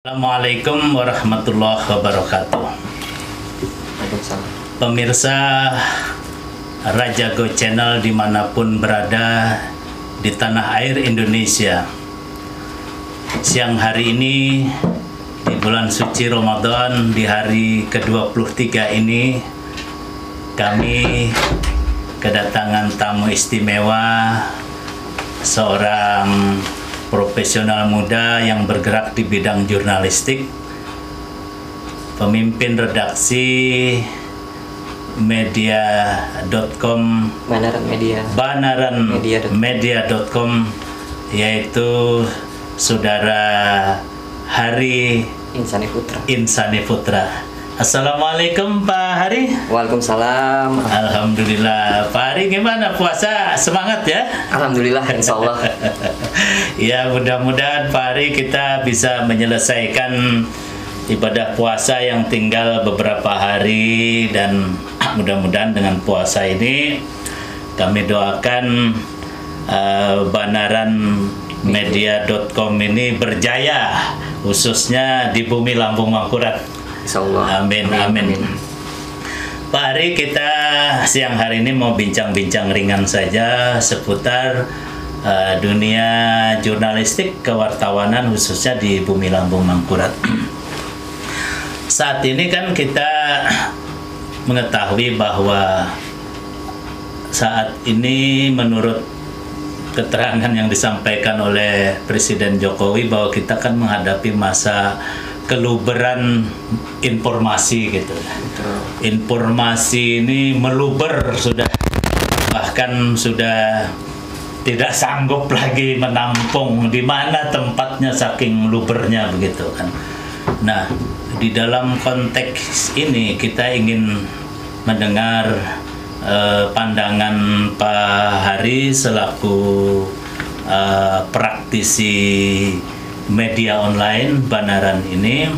Assalamualaikum warahmatullahi wabarakatuh. Pemirsa Raja Go Channel dimanapun berada di tanah air Indonesia, siang hari ini di bulan suci Ramadan, di hari ke-23 ini kami kedatangan tamu istimewa, seorang profesional muda yang bergerak di bidang jurnalistik, pemimpin redaksi media.com, banaranmedia.com, yaitu saudara Hari Insani Putra. Assalamualaikum Pak Hari. Waalaikumsalam. Alhamdulillah. Pak Hari, gimana puasa? Semangat ya? Alhamdulillah, insya Allah. Ya, mudah-mudahan Pak Hari kita bisa menyelesaikan ibadah puasa yang tinggal beberapa hari, dan mudah-mudahan dengan puasa ini kami doakan banaranmedia.com ini berjaya, khususnya di bumi Lampung Mangkurat. Insyaallah. Amin, amin. Pak Hari, kita siang hari ini mau bincang-bincang ringan saja seputar dunia jurnalistik kewartawanan, khususnya di bumi Lampung Mangkurat. Saat ini kan kita mengetahui bahwa saat ini menurut keterangan yang disampaikan oleh Presiden Jokowi bahwa kita kan menghadapi masa keluberan informasi gitu. Informasi ini meluber sudah, bahkan sudah tidak sanggup lagi menampung di mana tempatnya saking lubernya begitu kan. Nah, di dalam konteks ini kita ingin mendengar pandangan Pak Hari selaku praktisi media online Banaran ini,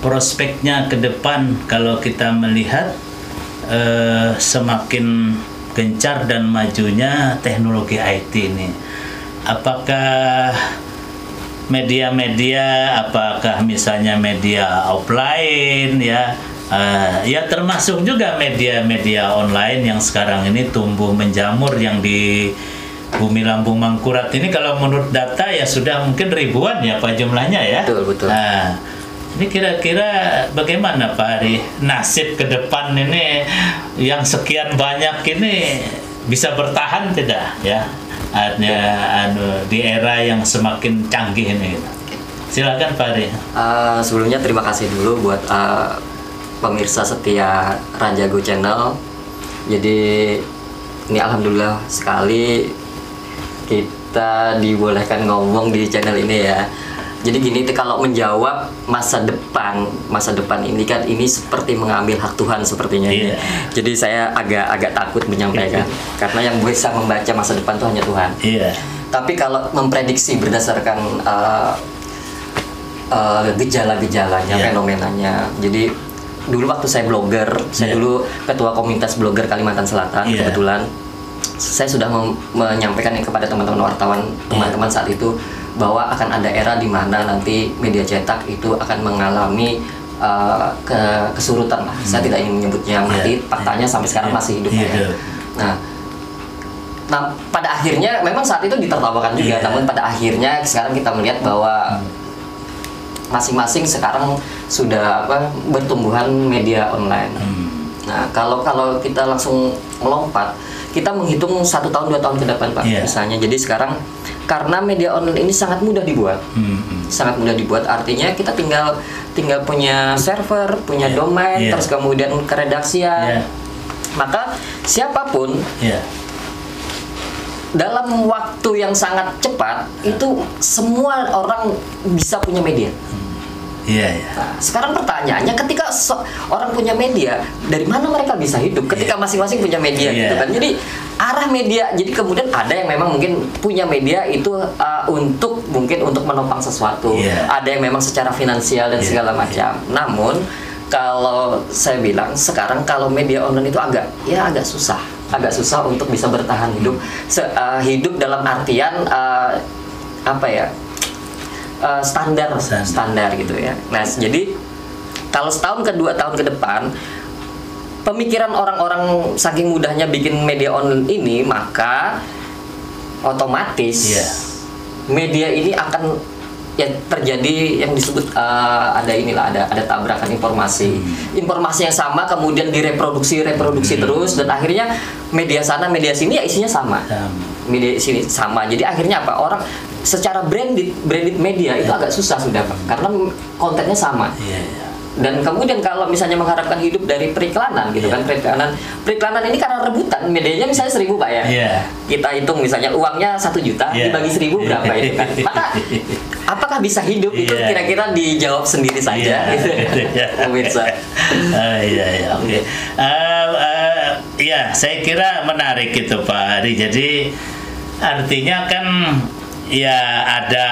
prospeknya ke depan kalau kita melihat semakin gencar dan majunya teknologi IT ini. Apakah media-media, apakah misalnya media offline ya, ya termasuk juga media-media online yang sekarang ini tumbuh menjamur yang di bumi Lampung Mangkurat ini, kalau menurut data ya sudah mungkin ribuan ya Pak jumlahnya ya. Betul. Nah, ini kira-kira bagaimana Pak Hari nasib ke depan ini yang sekian banyak ini bisa bertahan tidak ya? Di era yang semakin canggih ini. Silakan Pak Hari. Sebelumnya terima kasih dulu buat pemirsa setia Raja Go Channel. Jadi ini alhamdulillah sekali kita dibolehkan ngomong di channel ini ya. Jadi gini, kalau menjawab masa depan ini kan ini seperti mengambil hak Tuhan sepertinya. Yeah. Jadi saya agak takut menyampaikan karena yang bisa membaca masa depan itu hanya Tuhan. Yeah. Tapi kalau memprediksi berdasarkan gejala-gejalanya, fenomenanya. Jadi dulu waktu saya blogger, saya dulu ketua komunitas blogger Kalimantan Selatan, kebetulan saya sudah menyampaikan kepada teman-teman wartawan, teman-teman saat itu, bahwa akan ada era di mana nanti media cetak itu akan mengalami kesurutan lah. Saya tidak ingin menyebutnya mati, faktanya sampai sekarang masih hidup ya. Nah, pada akhirnya memang saat itu ditertawakan juga, namun pada akhirnya sekarang kita melihat bahwa masing-masing sekarang sudah bertumbuhan media online. Nah, kalau kita langsung melompat, kita menghitung 1 tahun 2 tahun ke depan Pak, misalnya. Jadi sekarang karena media online ini sangat mudah dibuat, sangat mudah dibuat. Artinya kita tinggal punya server, punya domain, terus kemudian keredaksian. Maka siapapun dalam waktu yang sangat cepat itu semua orang bisa punya media. Nah, sekarang pertanyaannya, ketika orang punya media, dari mana mereka bisa hidup? Ketika masing-masing punya media, gitu kan? Jadi arah media, jadi kemudian ada yang memang mungkin punya media itu untuk menopang sesuatu, ada yang memang secara finansial dan segala macam. Namun kalau saya bilang sekarang kalau media online itu agak susah untuk bisa bertahan hidup. Hidup dalam artian apa ya? standar gitu ya. Nah, jadi kalau setahun ke 2 tahun ke depan, pemikiran orang-orang saking mudahnya bikin media online ini, maka otomatis media ini akan ya terjadi yang disebut ada tabrakan informasi yang sama, kemudian direproduksi terus, dan akhirnya media sana media sini ya isinya sama. Media sini sama, jadi akhirnya apa, orang secara branded media itu agak susah sudah Pak, karena kontennya sama. Dan kemudian kalau misalnya mengharapkan hidup dari periklanan gitu kan, periklanan ini karena rebutan, medianya misalnya 1.000 Pak ya, kita hitung misalnya uangnya 1 juta dibagi 1.000 berapa itu kan, maka apakah bisa hidup itu kira-kira dijawab sendiri saja gitu. Pemirsa. Oke. Ya, saya kira menarik itu Pak Ari. Jadi artinya kan ya ada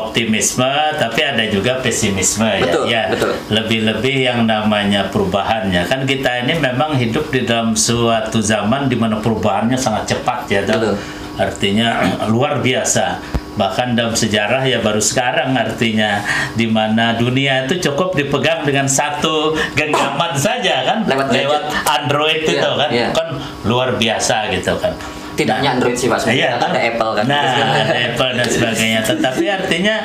optimisme, tapi ada juga pesimisme. Betul, ya. Betul. Lebih-lebih yang namanya perubahannya. Kan kita ini memang hidup di dalam suatu zaman di mana perubahannya sangat cepat ya. Betul. Artinya luar biasa. Bahkan dalam sejarah ya baru sekarang artinya, di mana dunia itu cukup dipegang dengan satu genggaman saja kan, lewat Android itu kan luar biasa gitu kan. Tidak hanya Android sih Pak, ada Apple kan. Ada Apple dan sebagainya. Tetapi artinya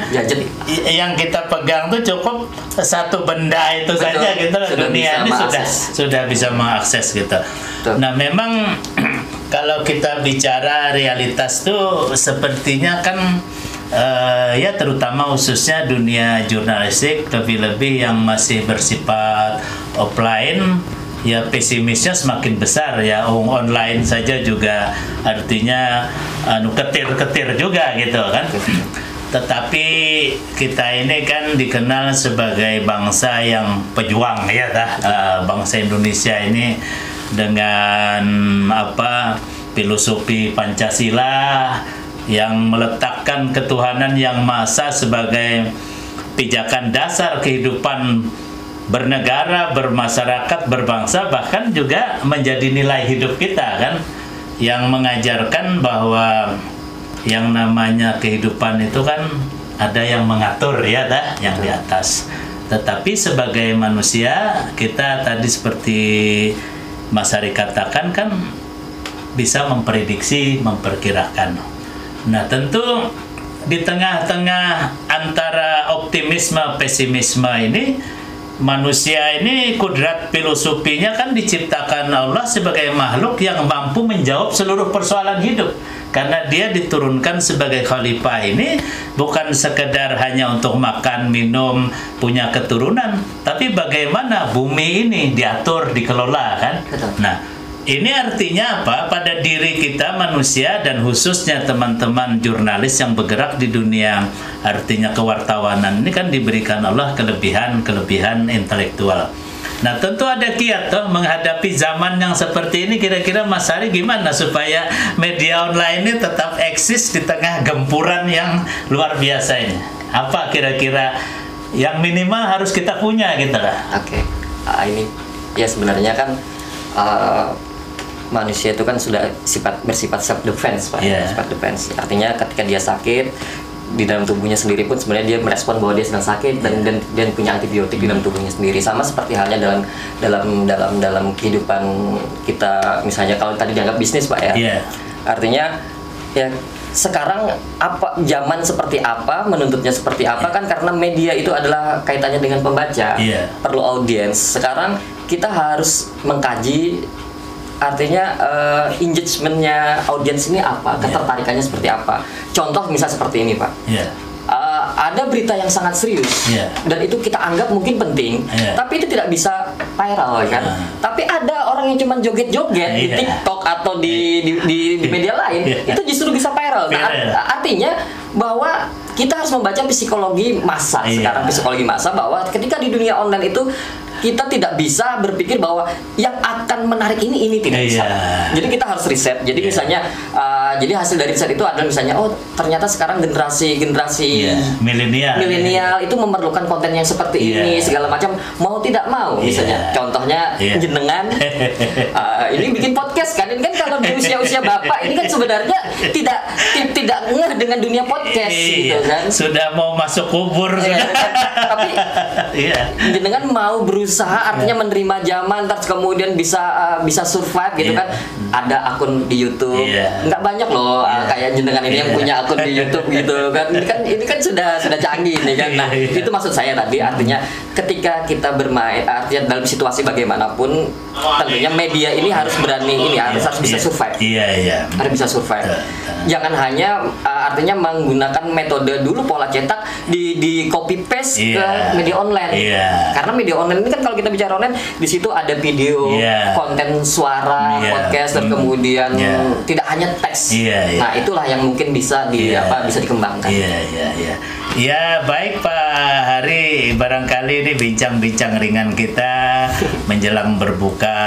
yang kita pegang tuh cukup satu benda itu saja gitu. Dunia ini sudah bisa mengakses gitu. Nah memang kalau kita bicara realitas tuh sepertinya kan ya terutama khususnya dunia jurnalistik, lebih-lebih yang masih bersifat offline, ya pesimisnya semakin besar ya. Online saja juga artinya ketir-ketir juga gitu kan. Tetapi kita ini kan dikenal sebagai bangsa yang pejuang ya bangsa Indonesia ini dengan filosofi Pancasila yang meletakkan ketuhanan yang maha esa sebagai pijakan dasar kehidupan bernegara, bermasyarakat, berbangsa, bahkan juga menjadi nilai hidup kita kan, yang mengajarkan bahwa yang namanya kehidupan itu kan ada yang mengatur ya yang di atas. Tetapi sebagai manusia kita tadi seperti Mas Ari katakan kan bisa memprediksi, memperkirakan. Nah tentu di tengah-tengah antara optimisme pesimisme ini, manusia ini kodrat filosofinya kan diciptakan Allah sebagai makhluk yang mampu menjawab seluruh persoalan hidup. Karena dia diturunkan sebagai khalifah ini bukan sekedar hanya untuk makan, minum, punya keturunan, tapi bagaimana bumi ini diatur, dikelola kan. Nah ini artinya apa? Pada diri kita manusia dan khususnya teman-teman jurnalis yang bergerak di dunia artinya kewartawanan ini kan diberikan Allah kelebihan intelektual. Nah tentu ada kiat menghadapi zaman yang seperti ini. Kira-kira Mas Ari gimana supaya media online ini tetap eksis di tengah gempuran yang luar biasa ini? Apa kira-kira yang minimal harus kita punya gitu lah? Oke. Ini ya sebenarnya kan manusia itu kan sudah bersifat self defense Pak. Self defense. Artinya ketika dia sakit di dalam tubuhnya sendiri pun sebenarnya dia merespon bahwa dia sedang sakit dan punya antibiotik di dalam tubuhnya sendiri. Sama seperti halnya dalam kehidupan kita, misalnya kalau tadi dianggap bisnis Pak ya. Artinya ya sekarang zaman seperti apa, menuntutnya seperti apa kan, karena media itu adalah kaitannya dengan pembaca, perlu audiens. Sekarang kita harus mengkaji artinya engagementnya audiens ini apa, ketertarikannya seperti apa. Contoh misal seperti ini Pak, ada berita yang sangat serius dan itu kita anggap mungkin penting, tapi itu tidak bisa viral kan. Tapi ada orang yang cuma joget-joget di TikTok atau di media lain, itu justru bisa viral. Nah, artinya bahwa kita harus membaca psikologi massa sekarang, psikologi massa, bahwa ketika di dunia online itu kita tidak bisa berpikir bahwa yang akan menarik ini tidak bisa. Jadi kita harus riset. Jadi misalnya, jadi hasil dari riset itu adalah misalnya, oh ternyata sekarang generasi milenial itu memerlukan konten yang seperti ini, segala macam, mau tidak mau. Misalnya, contohnya jenengan, ini bikin podcast kan, ini kan kalau di usia-usia bapak ini kan sebenarnya tidak ngeh dengan dunia podcast gitu kan. Sudah mau masuk kubur sudah. Kan? Tapi jenengan mau berusaha artinya menerima zaman terus kemudian bisa survive gitu kan. Ada akun di YouTube. Nggak banyak loh kayak jenengan ini yang punya akun di YouTube gitu kan. Ini kan sudah canggih nih kan. Nah, itu maksud saya tadi artinya ketika kita bermain artinya dalam situasi bagaimanapun tentunya media ini harus berani harus bisa survive. Harus bisa survive. Jangan hanya artinya menggunakan metode dulu pola cetak di copy paste ke media online. Karena media online ini kan kalau kita bicara online di situ ada video, konten suara, podcast dan kemudian tidak hanya teks. Nah, itulah yang mungkin bisa bisa dikembangkan. Ya, baik Pak Hari, barangkali ini bincang-bincang ringan kita menjelang berbuka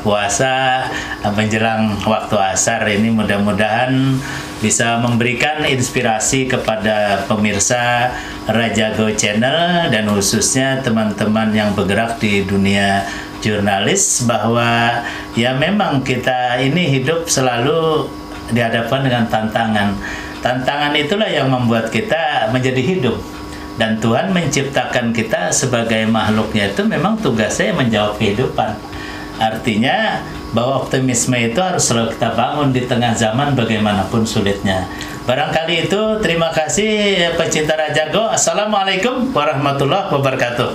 puasa, menjelang waktu asar ini mudah-mudahan bisa memberikan inspirasi kepada pemirsa Rajago Channel dan khususnya teman-teman yang bergerak di dunia jurnalis bahwa ya memang kita ini hidup selalu dihadapkan dengan tantangan. Tantangan itulah yang membuat kita menjadi hidup. Dan Tuhan menciptakan kita sebagai makhluknya itu memang tugasnya menjawab kehidupan. Artinya bahwa optimisme itu harus selalu kita bangun di tengah zaman bagaimanapun sulitnya. Barangkali itu, terima kasih pecinta Rajago. Assalamualaikum warahmatullahi wabarakatuh.